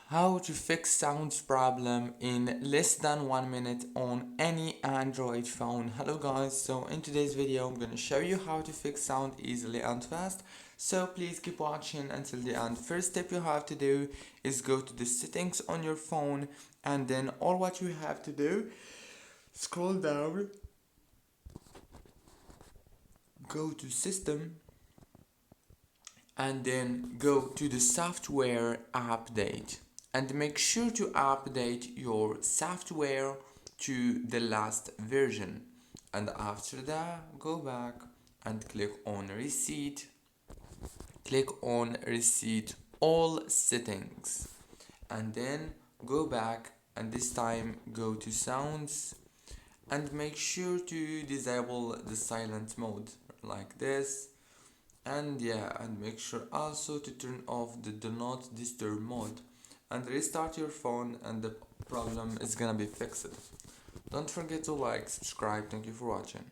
How to fix sounds problem in less than 1 minute on any Android phone. Hello guys, so in today's video I'm gonna show you how to fix sound easily and fast, so please keep watching until the end. First step you have to do is go to the settings on your phone, and then all what you have to do, scroll down, go to system, and then go to the software update, and make sure to update your software to the last version. And after that, go back and click on reset, all settings, and then go back, and this time go to sounds, and make sure to disable the silent mode like this. And yeah, and make sure also to turn off the do not disturb mode, and restart your phone, and the problem is gonna be fixed. Don't forget to like, subscribe. Thank you for watching.